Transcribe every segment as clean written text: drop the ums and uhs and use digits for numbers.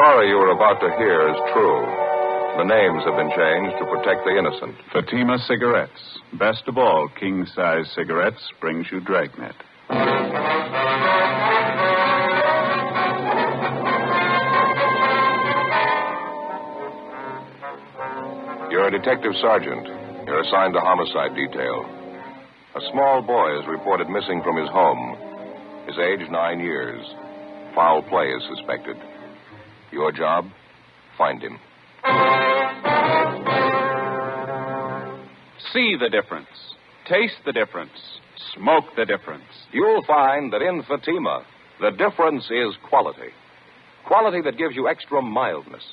story you are about to hear is true. The names have been changed to protect the innocent. Fatima Cigarettes. Best of all, king-size cigarettes brings you Dragnet. You're a detective sergeant. You're assigned to homicide detail. A small boy is reported missing from his home. His age, 9 years. Foul play is suspected. Your job? Find him. See the difference. Taste the difference. Smoke the difference. You'll find that in Fatima, the difference is quality. Quality that gives you extra mildness.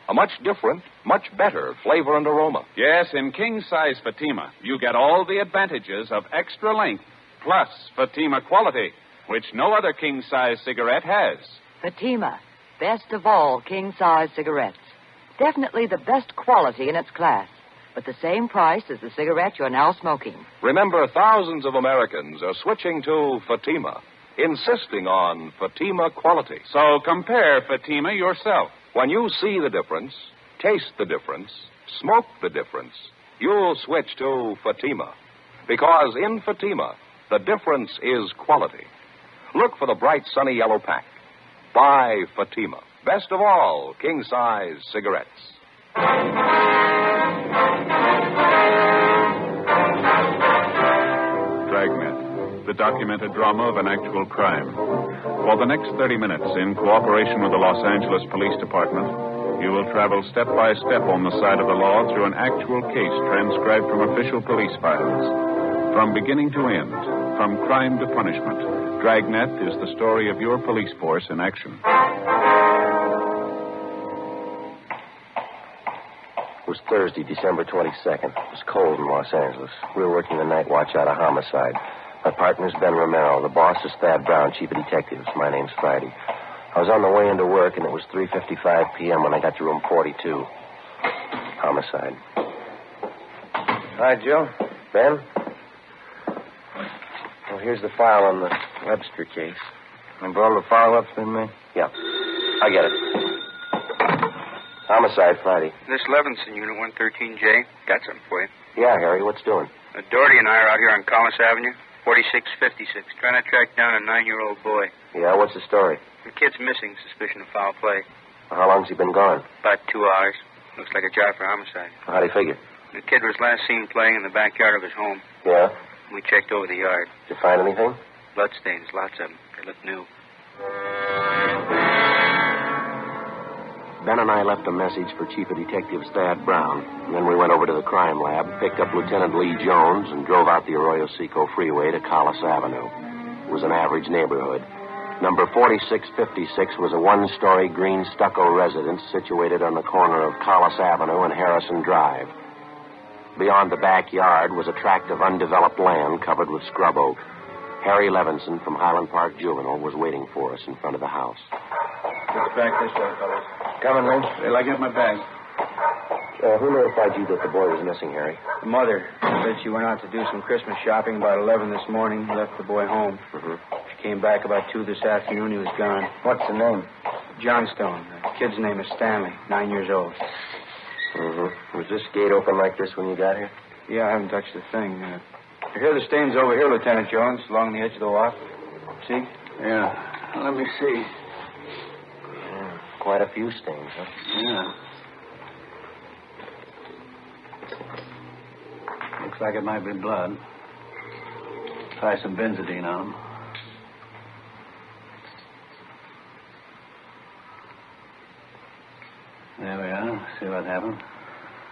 A much different, much better flavor and aroma. Yes, in king-size Fatima, you get all the advantages of extra length, plus Fatima quality, which no other king-size cigarette has. Fatima, best of all king-size cigarettes. Definitely the best quality in its class, but the same price as the cigarette you're now smoking. Remember, thousands of Americans are switching to Fatima, insisting on Fatima quality. So compare Fatima yourself. When you see the difference, taste the difference, smoke the difference, you'll switch to Fatima. Because in Fatima, the difference is quality. Look for the bright, sunny yellow pack. Buy Fatima. Best of all, king-size cigarettes. Dragnet, the documented drama of an actual crime. For the next 30 minutes, in cooperation with the Los Angeles Police Department, you will travel step by step on the side of the law through an actual case transcribed from official police files. From beginning to end, from crime to punishment, Dragnet is the story of your police force in action. It was Thursday, December 22nd. It was cold in Los Angeles. We were working the night watch out of homicide. My partner's Ben Romero. The boss is Thad Brown, chief of detectives. My name's Friday. I was on the way into work, and it was 3:55 p.m. when I got to room 42. Homicide. Hi, Joe. Ben? Well, here's the file on the Webster case. And all the follow-ups been made? Yeah. I get it. Homicide, Friday. This Levinson, Unit 113J. Got something for you. Yeah, Harry, what's doing? Doherty and I are out here on Collis Avenue, 4656, trying to track down a 9-year-old boy. Yeah, what's the story? The kid's missing, suspicion of foul play. Well, how long's he been gone? About 2 hours. Looks like a job for homicide. Well, how'd he figure? The kid was last seen playing in the backyard of his home. Yeah? We checked over the yard. Did you find anything? Bloodstains, lots of them. They look new. Ben and I left a message for Chief of Detectives Thad Brown, and then we went over to the crime lab, picked up Lieutenant Lee Jones, and drove out the Arroyo Seco freeway to Collis Avenue. It was an average neighborhood. Number 4656 was a one-story green stucco residence situated on the corner of Collis Avenue and Harrison Drive. Beyond the backyard was a tract of undeveloped land covered with scrub oak. Harry Levinson from Highland Park Juvenile was waiting for us in front of the house. It's back this way, fellas. Coming, Lee? Till I get my bag. Who notified you that the boy was missing, Harry? The mother said she went out to do some Christmas shopping about 11 this morning, left the boy home. Mm-hmm. She came back about 2 this afternoon. He was gone. What's the name? Johnstone. The kid's name is Stanley, 9 years old. Mm-hmm. Was this gate open like this when you got here? Yeah, I haven't touched a thing. You hear the stains over here, Lieutenant Jones, along the edge of the walk? See? Yeah. Let me see. Yeah, quite a few stains, huh? Yeah. Looks like it might be blood. Try some benzodine on him. There we are. See what happened.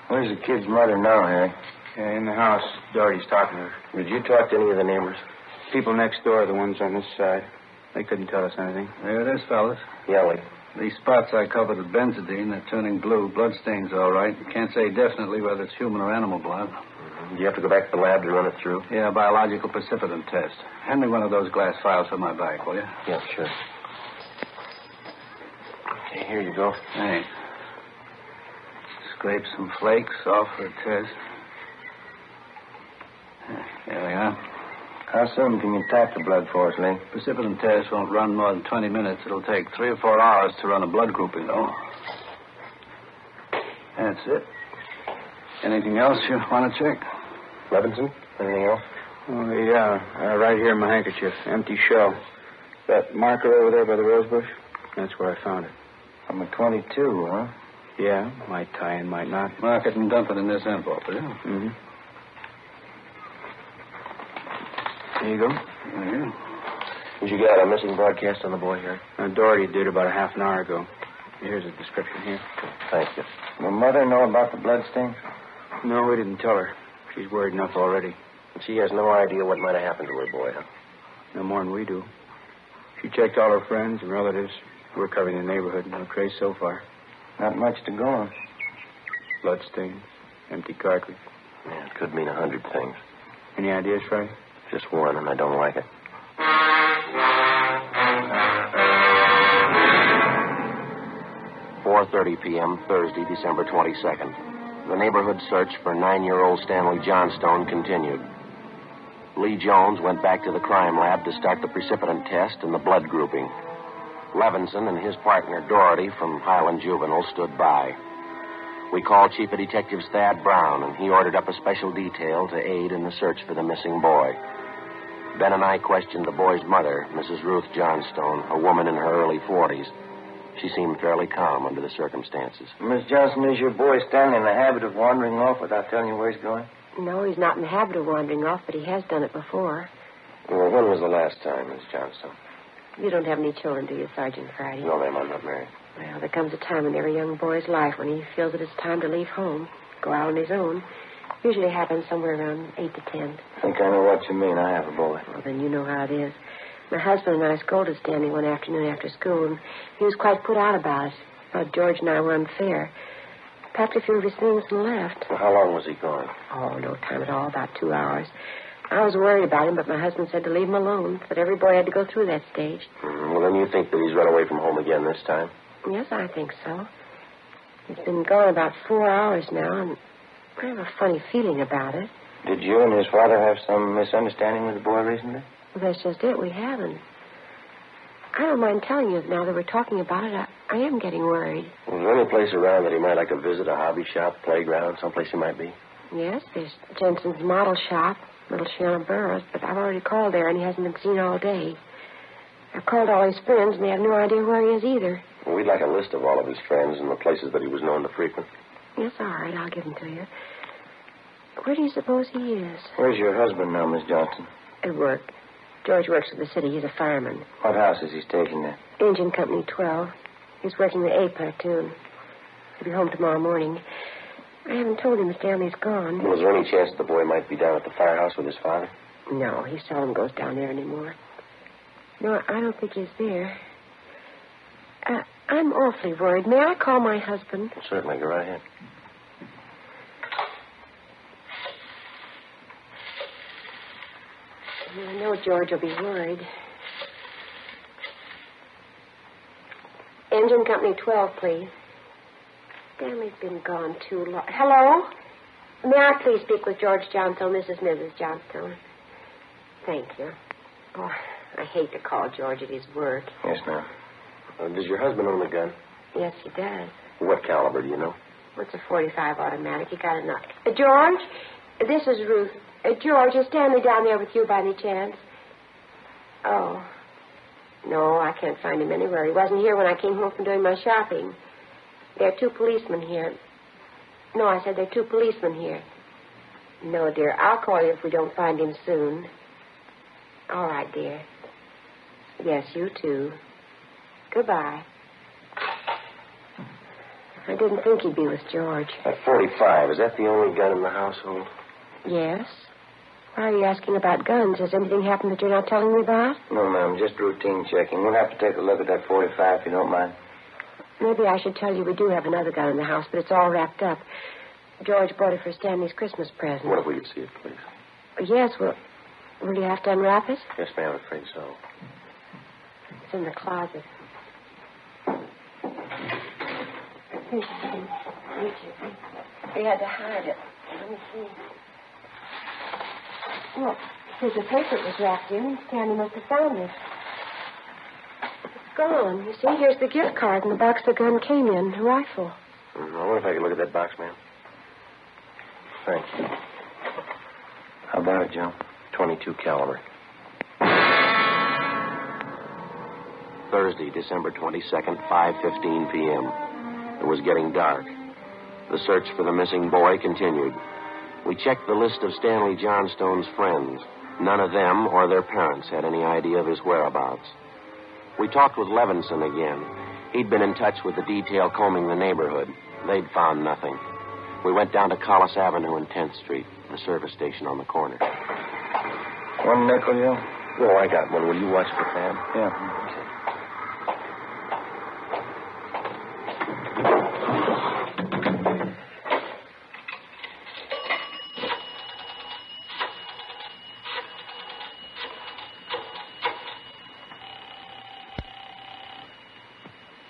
Where's the kid's mother now, Harry? Yeah, in the house. Doherty's talking to her. Did you talk to any of the neighbors? People next door, the ones on this side. They couldn't tell us anything. There it is, fellas. Yeah, Lee. These spots I covered with benzodine, they're turning blue. Bloodstains, all right. You can't say definitely whether it's human or animal blood. Mm-hmm. Do you have to go back to the lab to run it through? Yeah, biological precipitant test. Hand me one of those glass files for my bag, will you? Yeah, sure. Okay, here you go. Thanks. Scrape some flakes off for a test. There we are. How soon can you tap the blood for us, Lee? Precipitant test won't run more than 20 minutes. It'll take 3 or 4 hours to run a blood grouping, though. That's it. Anything else you want to check? Levinson, anything else? Oh, yeah. Right here in my handkerchief. Empty shell. That marker over there by the rose bush? That's where I found it. From a 22, huh? Yeah. Might tie in, might not. Mark it and dump it in this envelope, will you? Mm-hmm. There you go. Yeah. Did you get a missing broadcast on the boy here? Doherty did about a half an hour ago. Here's a description here. Thank you. Will Mother know about the blood stains? No, we didn't tell her. She's worried enough already. She has no idea what might have happened to her boy, huh? No more than we do. She checked all her friends and relatives. We're covering the neighborhood. No trace so far. Not much to go on. Blood stains, empty cartridge. Yeah, it could mean 100 things. Any ideas, Friday? Just one, and I don't like it. 4:30 p.m., Thursday, December 22nd. The neighborhood search for 9-year-old Stanley Johnstone continued. Lee Jones went back to the crime lab to start the precipitant test and the blood grouping. Levinson and his partner, Doherty, from Highland Juvenile, stood by. We called Chief of Detectives Thad Brown, and he ordered up a special detail to aid in the search for the missing boy. Ben and I questioned the boy's mother, Mrs. Ruth Johnstone, a woman in her early 40s. She seemed fairly calm under the circumstances. Miss Johnson, is your boy Stanley in the habit of wandering off without telling you where he's going? No, he's not in the habit of wandering off, but he has done it before. Well, when was the last time, Miss Johnstone? You don't have any children, do you, Sergeant Friday? No, ma'am, I'm not married. Well, there comes a time in every young boy's life when he feels that it's time to leave home, go out on his own. Usually happens somewhere around 8 to 10. I think I know what you mean. I have a boy. Well, then you know how it is. My husband and I scolded Stanley one afternoon after school, and he was quite put out about it. Thought George and I were unfair. Packed a few of his things and left. Well, how long was he gone? Oh, no time at all, about 2 hours. I was worried about him, but my husband said to leave him alone, that every boy had to go through that stage. Well, then you think that he's run away from home again this time? Yes, I think so. He's been gone about 4 hours now, and I have a funny feeling about it. Did you and his father have some misunderstanding with the boy recently? Well, that's just it. We haven't. I don't mind telling you now that we're talking about it. I am getting worried. Was there any place around that he might like to visit, a hobby shop, playground, someplace he might be? Yes, there's Jensen's model shop, Little Shannon Burroughs, but I've already called there, and he hasn't been seen all day. I've called all his friends, and they have no idea where he is either. Well, we'd like a list of all of his friends and the places that he was known to frequent. Yes, all right, I'll give them to you. Where do you suppose he is? Where's your husband now, Miss Johnson? At work. George works for the city. He's a fireman. What house is he stationed at? Engine Company 12. He's working the A platoon. He'll be home tomorrow morning. I haven't told him Stanley's gone. Was there any chance the boy might be down at the firehouse with his father? No, he seldom goes down there anymore. No, I don't think he's there. I'm awfully worried. May I call my husband? Well, certainly. Go right ahead. I know George will be worried. Engine Company 12, please. Stanley's been gone too long. Hello? May I please speak with George Johnstone? This is Mrs. Johnstone. Thank you. Oh, I hate to call George at his work. Yes, ma'am. Does your husband own a gun? Yes, he does. What caliber, do you know? It's a .45 automatic. He got enough. George, this is Ruth. George, is Stanley down there with you by any chance? Oh. No, I can't find him anywhere. He wasn't here when I came home from doing my shopping. There are 2 policemen here. No, I said there are 2 policemen here. No, dear, I'll call you if we don't find him soon. All right, dear. Yes, you too. Goodbye. I didn't think he'd be with George. That .45, is that the only gun in the household? Yes. Why are you asking about guns? Has anything happened that you're not telling me about? No, ma'am, just routine checking. We'll have to take a look at that .45 if you don't mind. Maybe I should tell you we do have another gun in the house, but it's all wrapped up. George bought it for Stanley's Christmas present. What if we could see it, please? Yes, well, will you have to unwrap it? Yes, ma'am, I'm afraid so. It's in the closet. Here's the thing. We had to hide it. Let me see. Look, here's the paper it was wrapped in. Stanley must have found it. It's gone. You see, here's the gift card and the box the gun came in, the rifle. I wonder if I could look at that box, man. Thanks. How about it, Joe? 22 caliber. Thursday, December 22nd, 5:15 p.m. It was getting dark. The search for the missing boy continued. We checked the list of Stanley Johnstone's friends. None of them or their parents had any idea of his whereabouts. We talked with Levinson again. He'd been in touch with the detail combing the neighborhood. They'd found nothing. We went down to Collis Avenue and 10th Street, the service station on the corner. One nickel, you? Oh, I got one. Will you watch for Thad? Yeah.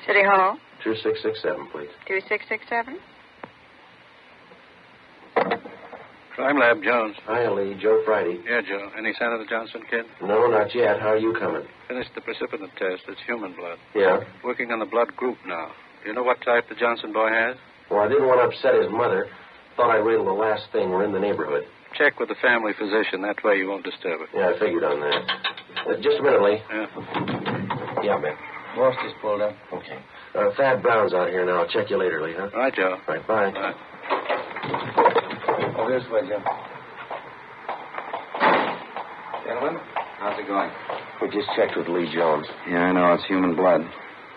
City Hall? 2667, please. 2667? Crime Lab, Jones. Hi, Lee. Joe Friday. Yeah, Joe. Any sign of the Johnson kid? No, not yet. How are you coming? Finished the precipitant test. It's human blood. Yeah? Working on the blood group now. Do you know what type the Johnson boy has? Well, I didn't want to upset his mother. Thought I'd wait till the last thing. We're in the neighborhood. Check with the family physician. That way you won't disturb her. Yeah, I figured on that. Just a minute, Lee. Yeah. Yeah, man. Boss just pulled up. Okay. Thad Brown's out here now. I'll check you later, Lee, huh? All right, Joe. Right, bye. Bye. Oh, this way, Jim. Gentlemen, how's it going? We just checked with Lee Jones. Yeah, I know. It's human blood.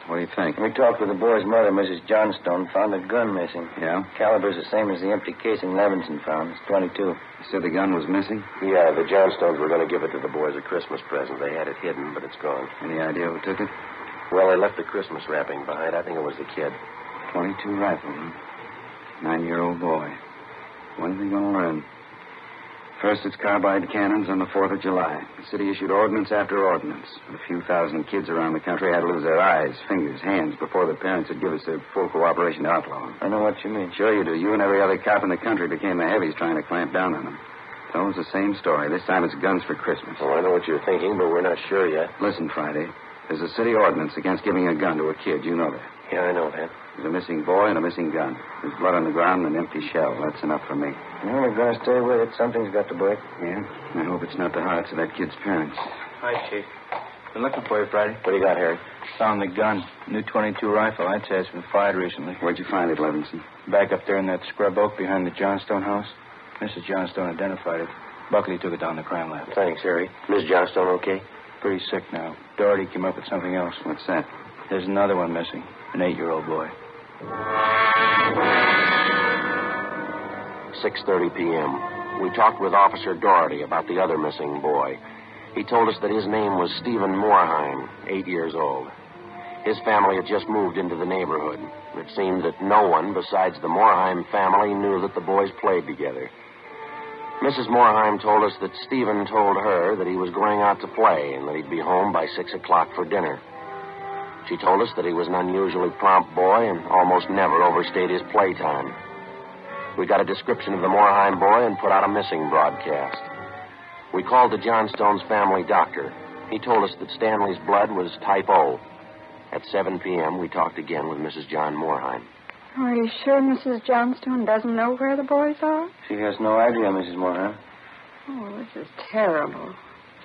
What do you think? We talked with the boy's mother, Mrs. Johnstone. Found a gun missing. Yeah? Caliber's the same as the empty casing Levinson found. It's 22. You said the gun was missing? Yeah, the Johnstones were going to give it to the boys a Christmas present. They had it hidden, but it's gone. Any idea who took it? Well, they left the Christmas wrapping behind. I think it was the kid. 22 rifle, huh? 9-year-old boy. When's he going to learn? First, it's carbide cannons on the 4th of July. The city issued ordinance after ordinance. A few thousand kids around the country had to lose their eyes, fingers, hands before the parents would give us their full cooperation to outlaw them. I know what you mean. Sure you do. You and every other cop in the country became the heavies trying to clamp down on them. It's always the same story. This time it's guns for Christmas. Well, I know what you're thinking, but we're not sure yet. Listen, Friday. There's a city ordinance against giving a gun to a kid. You know that. Yeah, I know that. There's a missing boy and a missing gun. There's blood on the ground and an empty shell. That's enough for me. Well, we're going to stay with it. Something's got to break. Yeah? I hope it's not the hearts of that kid's parents. Hi, Chief. Been looking for you, Friday. What do you got, Harry? Found the gun. New 22 rifle. I'd say it's been fired recently. Where'd you find it, Levinson? Back up there in that scrub oak behind the Johnstone house. Mrs. Johnstone identified it. Buckley took it down to the crime lab. Thanks, Harry. Miss Johnstone okay? Pretty sick now. Doherty came up with something else. What's that? There's another one missing. An 8-year-old boy. 6:30 p.m. We talked with Officer Doherty about the other missing boy. He told us that his name was Stephen Moorheim, 8 years old. His family had just moved into the neighborhood. It seemed that no one besides the Moorheim family knew that the boys played together. Mrs. Moorheim told us that Stephen told her that he was going out to play and that he'd be home by 6 o'clock for dinner. She told us that he was an unusually prompt boy and almost never overstayed his playtime. We got a description of the Moorheim boy and put out a missing broadcast. We called the Johnstone's family doctor. He told us that Stanley's blood was type O. At 7 p.m., we talked again with Mrs. John Moorheim. Are you sure Mrs. Johnstone doesn't know where the boys are? She has no idea, Mrs. Moorheim. Oh, this is terrible.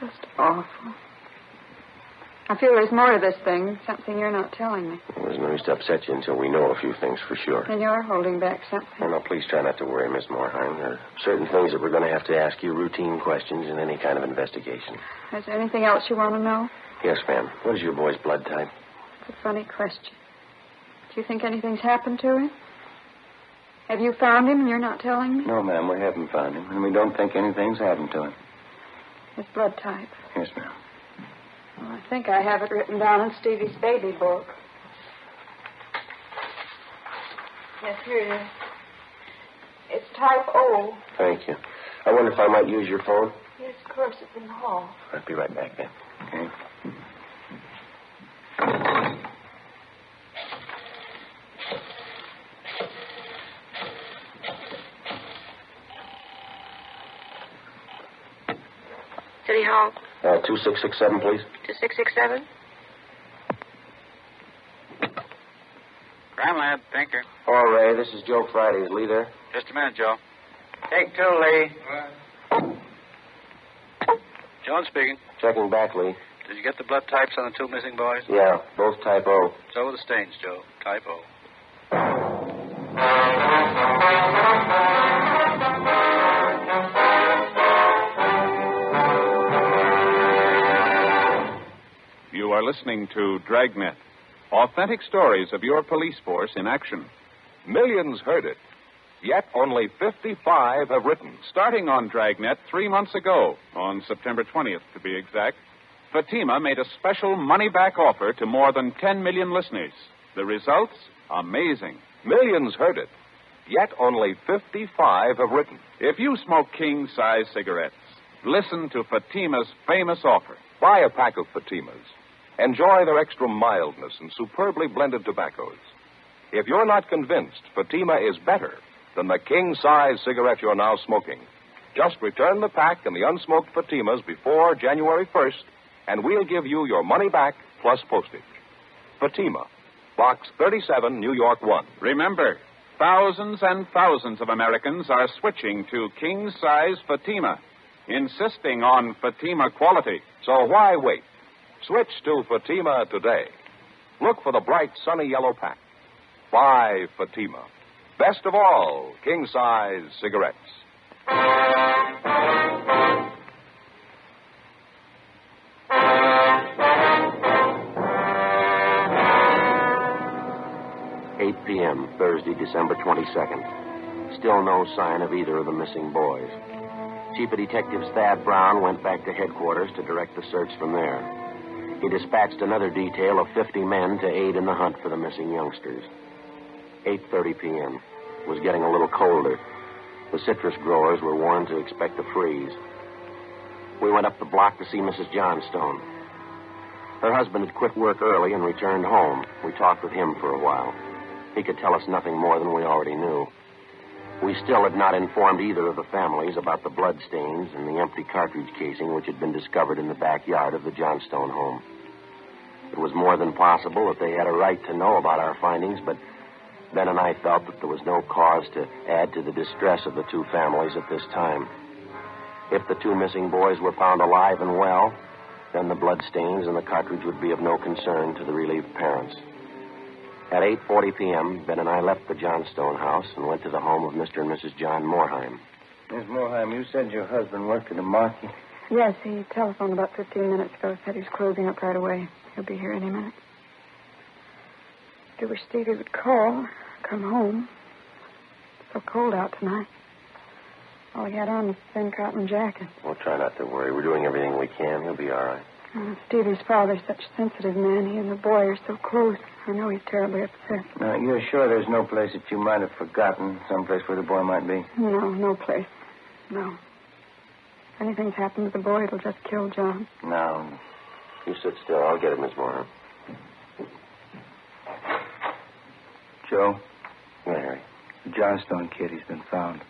Just awful. I feel there's more to this thing, something you're not telling me. Well, there's no use to upset you until we know a few things for sure. And you're holding back something. Oh, no, please try not to worry, Miss Moorheim. There are certain things that we're going to have to ask you, routine questions in any kind of investigation. Is there anything else you want to know? Yes, ma'am. What is your boy's blood type? It's a funny question. Do you think anything's happened to him? Have you found him and you're not telling me? No, ma'am, we haven't found him, and we don't think anything's happened to him. His blood type. Yes, ma'am. Well, I think I have it written down in Stevie's baby book. Yes, here it is. It's type O. Thank you. I wonder if I might use your phone? Yes, of course, it's in the hall. I'll be right back then. Okay. City Hall. 2667, please. 2667? Crime on, lad. Thank you. Oh, Ray, this is Joe Friday. Is Lee there? Just a minute, Joe. Take two, Lee. Jones speaking. Checking back, Lee. Did you get the blood types on the two missing boys? Yeah, both type O. So were the stains, Joe. Type O. You are listening to Dragnet, authentic stories of your police force in action. Millions heard it, yet only 55 have written. Starting on Dragnet 3 months ago, on September 20th to be exact, Fatima made a special money-back offer to more than 10 million listeners. The results? Amazing. Millions heard it, yet only 55 have written. If you smoke king-size cigarettes, listen to Fatima's famous offer. Buy a pack of Fatimas. Enjoy their extra mildness and superbly blended tobaccos. If you're not convinced Fatima is better than the king-size cigarette you're now smoking, just return the pack and the unsmoked Fatimas before January 1st, and we'll give you your money back plus postage. Fatima, Box 37, New York 1. Remember, thousands and thousands of Americans are switching to king-size Fatima, insisting on Fatima quality. So why wait? Switch to Fatima today. Look for the bright, sunny yellow pack. Buy Fatima. Best of all, king-size cigarettes. 8 p.m., Thursday, December 22nd. Still no sign of either of the missing boys. Chief of Detectives Thad Brown went back to headquarters to direct the search from there. He dispatched another detail of 50 men to aid in the hunt for the missing youngsters. 8:30 p.m. It was getting a little colder. The citrus growers were warned to expect a freeze. We went up the block to see Mrs. Johnstone. Her husband had quit work early and returned home. We talked with him for a while. He could tell us nothing more than we already knew. We still had not informed either of the families about the bloodstains and the empty cartridge casing which had been discovered in the backyard of the Johnstone home. It was more than possible that they had a right to know about our findings, but Ben and I felt that there was no cause to add to the distress of the two families at this time. If the two missing boys were found alive and well, then the bloodstains and the cartridge would be of no concern to the relieved parents. At 8:40 p.m., Ben and I left the Johnstone house and went to the home of Mr. and Mrs. John Moorheim. Miss Moorheim, you said your husband worked at a market? Yes, he telephoned about 15 minutes ago. Said he was closing up right away. He'll be here any minute. I wish Stevie would call, come home. It's so cold out tonight. All he had on was a thin cotton jacket. We'll try not to worry. We're doing everything we can. He'll be all right. Stevie's father's such a sensitive man. He and the boy are so close. I know he's terribly upset. Now, you're sure there's no place that you might have forgotten, someplace where the boy might be? No place. No. If anything's happened to the boy, it'll just kill John. No. You sit still. I'll get it, Miss Moorheim. Joe? Yeah, Harry. The Johnstone kid, he's been found.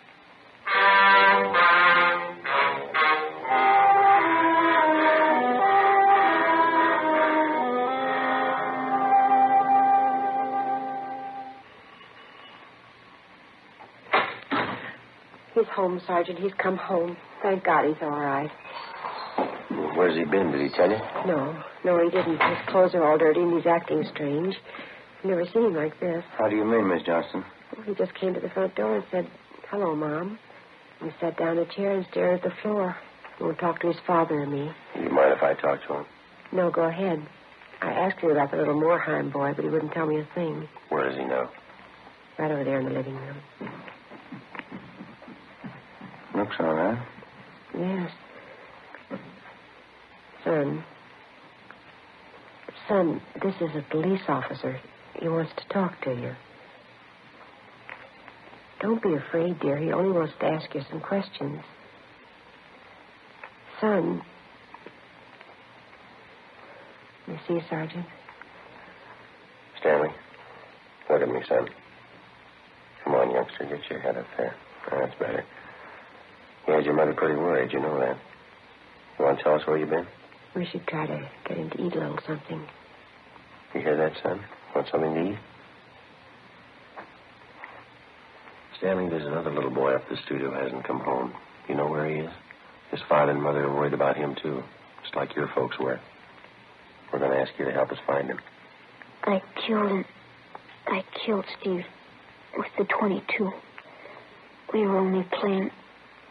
He's home, Sergeant. He's come home. Thank God he's all right. Where's he been? Did he tell you? No, he didn't. His clothes are all dirty and he's acting strange. I've never seen him like this. How do you mean, Miss Johnston? Well, he just came to the front door and said, "Hello, Mom." He sat down in a chair and stared at the floor. He won't talk to his father or me. Do you mind if I talk to him? No, go ahead. I asked him about the little Moorheim boy, but he wouldn't tell me a thing. Where is he now? Right over there in the living room. Looks all right. Yes. Son, this is a police officer. He wants to talk to you. Don't be afraid, dear. He only wants to ask you some questions. Son. You see, Sergeant? Stanley, look at me, son. Come on, youngster. Get your head up there. Oh, that's better. You had your mother pretty worried. You know that. You want to tell us where you've been? We should try to get him to eat a little something. You hear that, son? Want something to eat? Stanley, there's another little boy up the street who hasn't come home. You know where he is? His father and mother are worried about him, too. Just like your folks were. We're going to ask you to help us find him. I killed him. I killed Steve with the .22. We were only playing,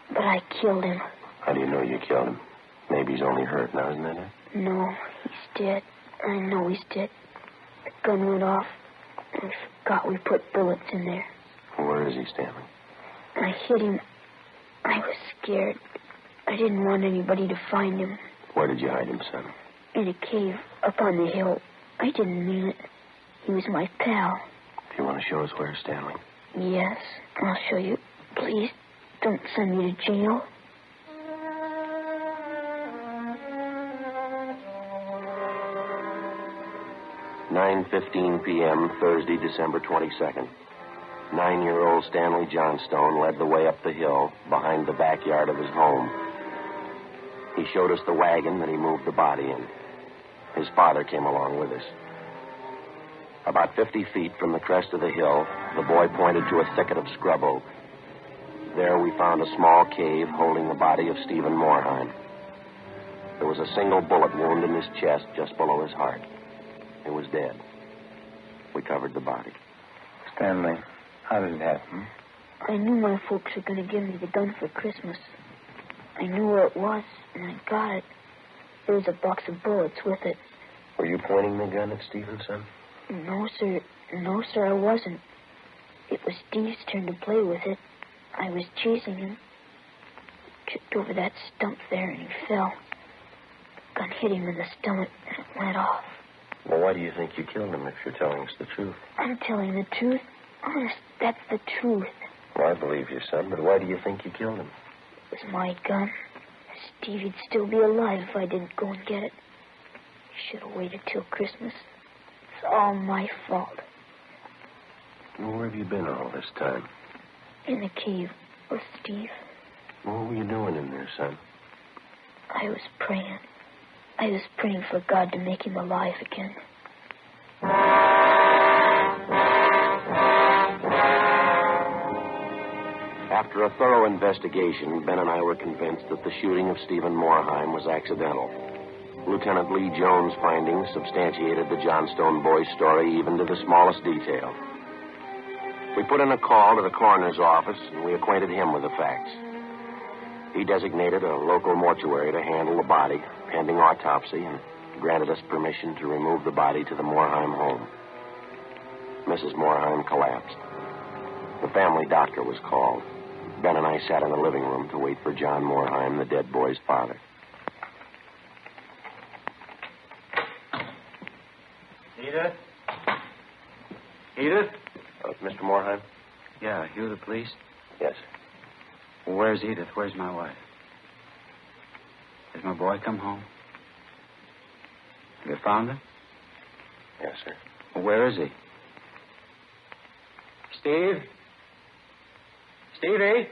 but I killed him. How do you know you killed him? Maybe he's only hurt now, isn't that it? No, he's dead. I know he's dead. The gun went off. I forgot we put bullets in there. Where is he, Stanley? I hit him. I was scared. I didn't want anybody to find him. Where did you hide him, son? In a cave up on the hill. I didn't mean it. He was my pal. Do you want to show us where, Stanley? Yes, I'll show you. Please, don't send me to jail. "9:15 p.m., Thursday, December 22nd. 9-year-old Stanley Johnstone led the way up the hill behind the backyard of his home. He showed us the wagon that he moved the body in. His father came along with us. About 50 feet from the crest of the hill, the boy pointed to a thicket of scrub oak. There we found a small cave holding the body of Stephen Morheim. There was a single bullet wound in his chest just below his heart. He was dead. We covered the body. Stanley, how did it happen? I knew my folks were going to give me the gun for Christmas. I knew where it was, and I got it. There was a box of bullets with it. Were you pointing the gun at Stevenson? No, sir. No, sir, I wasn't. It was Steve's turn to play with it. I was chasing him. He tripped over that stump there, and he fell. The gun hit him in the stomach, and it went off. Well, why do you think you killed him if you're telling us the truth? I'm telling the truth. Honest, that's the truth. Well, I believe you, son, but why do you think you killed him? It was my gun. Stevie'd still be alive if I didn't go and get it. He should have waited till Christmas. It's all my fault. Well, where have you been all this time? In the cave with Steve. Well, what were you doing in there, son? I was praying. I was praying for God to make him alive again. After a thorough investigation, Ben and I were convinced that the shooting of Stephen Morheim was accidental. Lieutenant Lee Jones' findings substantiated the Johnstone boy's story even to the smallest detail. We put in a call to the coroner's office, and we acquainted him with the facts. He designated a local mortuary to handle the body, pending autopsy, and granted us permission to remove the body to the Morheim home. Mrs. Morheim collapsed. The family doctor was called. Ben and I sat in the living room to wait for John Morheim, the dead boy's father. Edith? Edith? Mr. Morheim? Yeah, you the police? Yes. Well, where's Edith? Where's my wife? Has my boy come home? Have you found him? Yes, sir. Well, where is he? Steve? Stevie?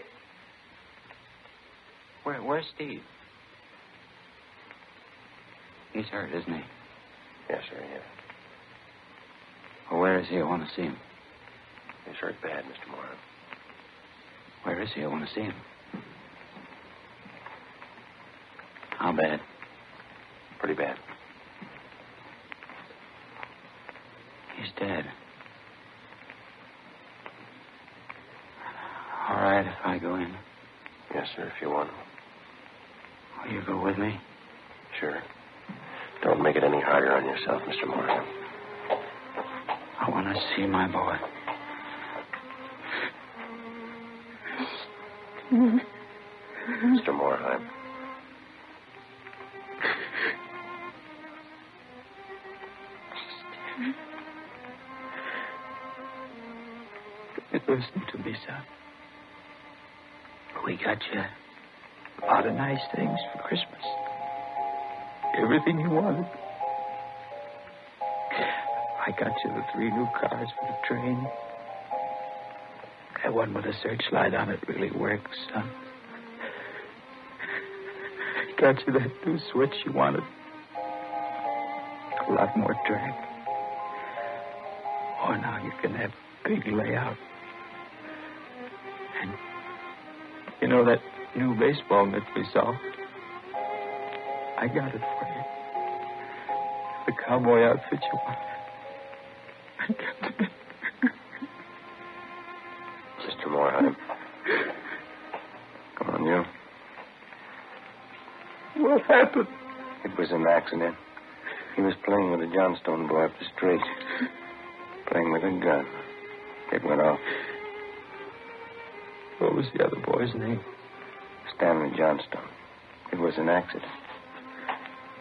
Where's Steve? He's hurt, isn't he? Yes, sir, yes. Well, where is he? I want to see him. He's hurt bad, Mr. Morheim. Where is he? I want to see him. How bad? Pretty bad. He's dead. All right, if I go in. Yes, sir, if you want. Will you go with me? Sure. Don't make it any harder on yourself, Mr. Morheim. I want to see my boy. Mr. Morheim. Listen to me, son. We got you a lot of nice things for Christmas. Everything you wanted. I got you the 3 new cars for the train. That one with a searchlight on it really works, son. I got you that new switch you wanted. A lot more drag. Oh, now you can have a big layout. You know that new baseball mitt we saw? I got it for you. The cowboy outfit you wanted. I got it. Mr. Morheim. Come on, you. What happened? It was an accident. He was playing with a Johnstone boy up the street. Playing with a gun. It went off. What was the other boy's name? Stanley Johnstone. It was an accident.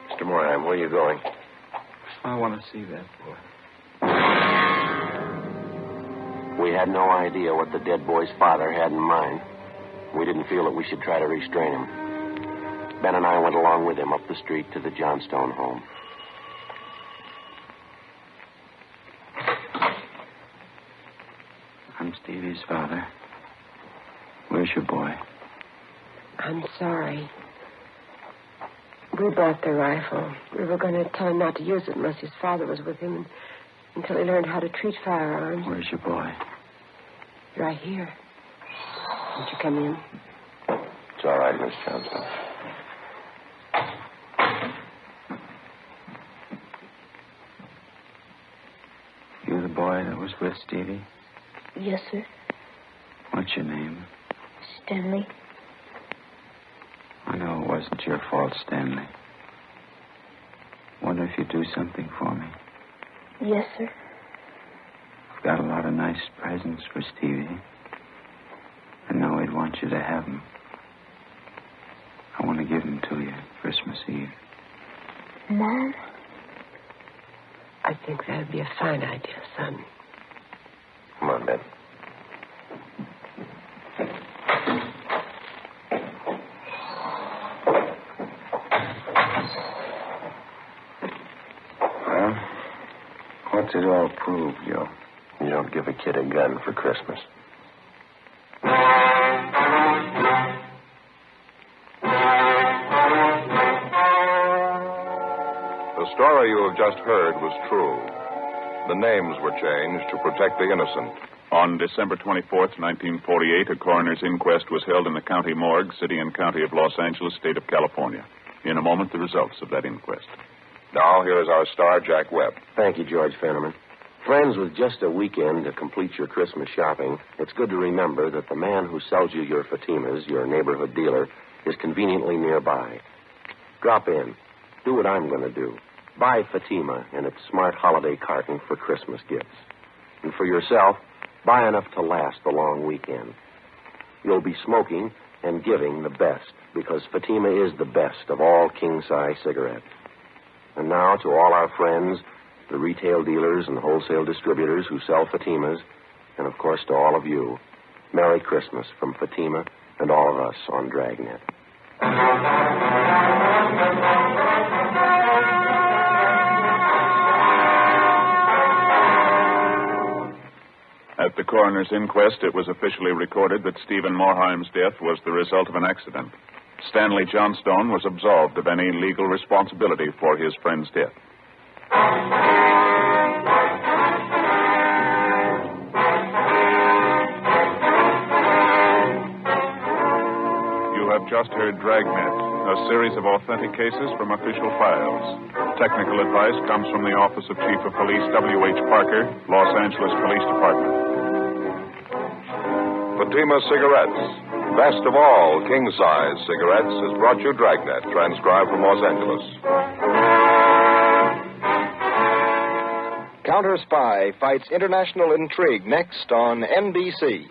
Mr. Morheim, where are you going? I want to see that boy. We had no idea what the dead boy's father had in mind. We didn't feel that we should try to restrain him. Ben and I went along with him up the street to the Johnstone home. I'm Stevie's father. Where's your boy? I'm sorry. We bought the rifle. We were going to tell him not to use it unless his father was with him until he learned how to treat firearms. Where's your boy? Right here. Won't you come in? It's all right, Miss Johnstone. You the boy that was with Stevie? Yes, sir. What's your name? Stanley. I know it wasn't your fault, Stanley. Wonder if you'd do something for me. Yes, sir. I've got a lot of nice presents for Stevie. I know he'd want you to have them. I want to give them to you Christmas Eve. Mom? I think that'd be a fine idea, son. Come on, Ben. Well, what's it all prove, Joe? You don't give a kid a gun for Christmas. The story you have just heard was true. The names were changed to protect the innocent. On December 24th, 1948, a coroner's inquest was held in the county morgue, city and county of Los Angeles, state of California. In a moment, the results of that inquest. Now, here is our star, Jack Webb. Thank you, George Fenneman. Friends, with just a weekend to complete your Christmas shopping, it's good to remember that the man who sells you your Fatimas, your neighborhood dealer, is conveniently nearby. Drop in. Do what I'm going to do. Buy Fatima in its smart holiday carton for Christmas gifts. And for yourself, buy enough to last the long weekend. You'll be smoking and giving the best, because Fatima is the best of all king-size cigarettes. And now, to all our friends, the retail dealers and wholesale distributors who sell Fatimas, and of course to all of you, Merry Christmas from Fatima and all of us on Dragnet. At the coroner's inquest, it was officially recorded that Stephen Morheim's death was the result of an accident. Stanley Johnstone was absolved of any legal responsibility for his friend's death. You have just heard Dragnet, a series of authentic cases from official files. Technical advice comes from the Office of Chief of Police W.H. Parker, Los Angeles Police Department. Fatima Cigarettes, best of all king-size cigarettes, has brought you Dragnet, transcribed from Los Angeles. Counter Spy fights international intrigue next on NBC.